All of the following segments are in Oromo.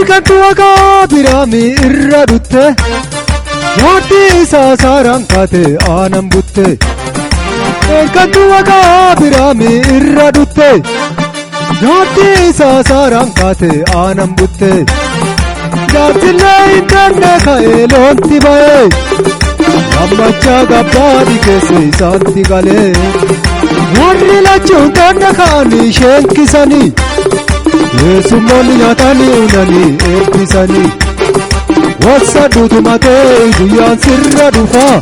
Ergattu agaa biraami irra dutte nyaatti isaa saaraan kaate aanan butte. Ergattu agaa biraami irra dutte nyaatti isaa saaraan kaate aanan butte. Jaartillee intarne ka'ee loonti ba'ee gammachaa gabbaadhi keessa isaatti galee. Warri lachuun tonna ka'anii sheenkisanii Yesumoonni nyaatanii unanii eebbisanii. Wassa duutumatee guyyaan sirra dhufaa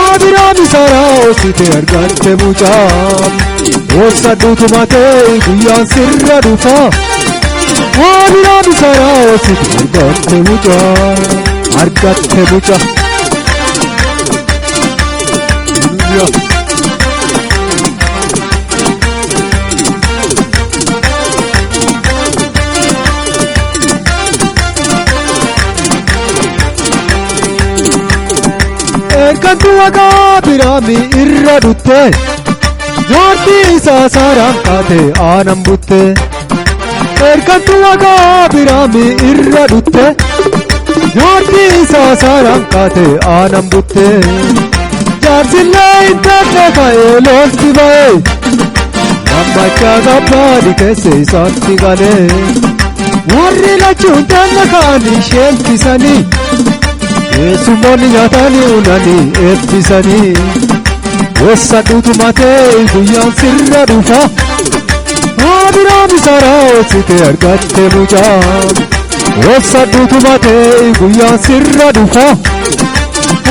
Abiraami Saaraa hoosite argatte mucaa. Wassa duutumatee guyyaan sirra dhufaa Abiraami Saaraa hoosite argatte mucaa. Argatte mucaa. Ergattu agaa biraami irra dutte nyaatti isaa saaraan kaate aanan butte. Ergattu agaa biraami irra dutte nyaatti isaa saaraan kaate aanan butte. Jaarsillee intarne ka'ee loonti ba'ee gammachaa gabbaadhi keessa isaatti galee. Warri lachuun tonna ka'anii sheenkisanii Yesumoonni nyaatanii unanii eebbisanii. Wassa duutumatee guyyaan sirra dhufaa Abiraami Saaraa hoosite argatte mucaa. Wassa duutumatee guyyaan sirra dhufaa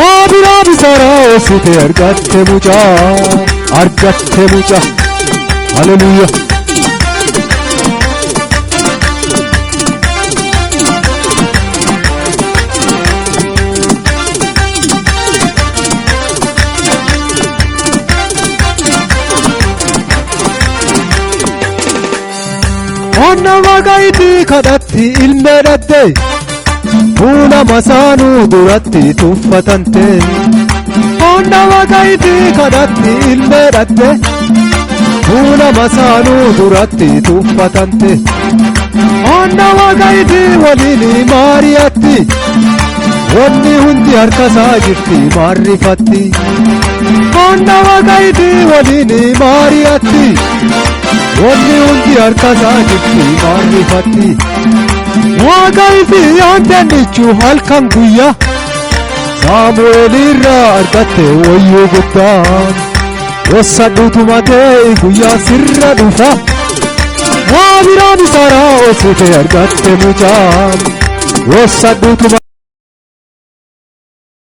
Abiraami Saaraa hoosite argatte mucaa. Argatte mucaa. Haleluuyaa. Onna Waaqayyoo kadhatti ilmee dhatte fuula masaanuu duratti tuffatante. Onna Waaqayyoo kadhatti ilmee dhatte fuula masaanuu duratti tuffatante. Onna Waaqayyoo waliin Maariyaatti wanni hundi harkasaa jirti maarrifatti. Onna Waaqayyoo waliin Maariyaatti wanni hundi harkasaa jirti maarrifatti. Waaqayyoo aantennichu halkan guyyaa Saamu'eel irraa argatte wayyuu guddaan. Wassa duutumatee guyyaa sirra dhufa Abiraami Saaraa hoosite argatte mucaa. Wassa duutumatee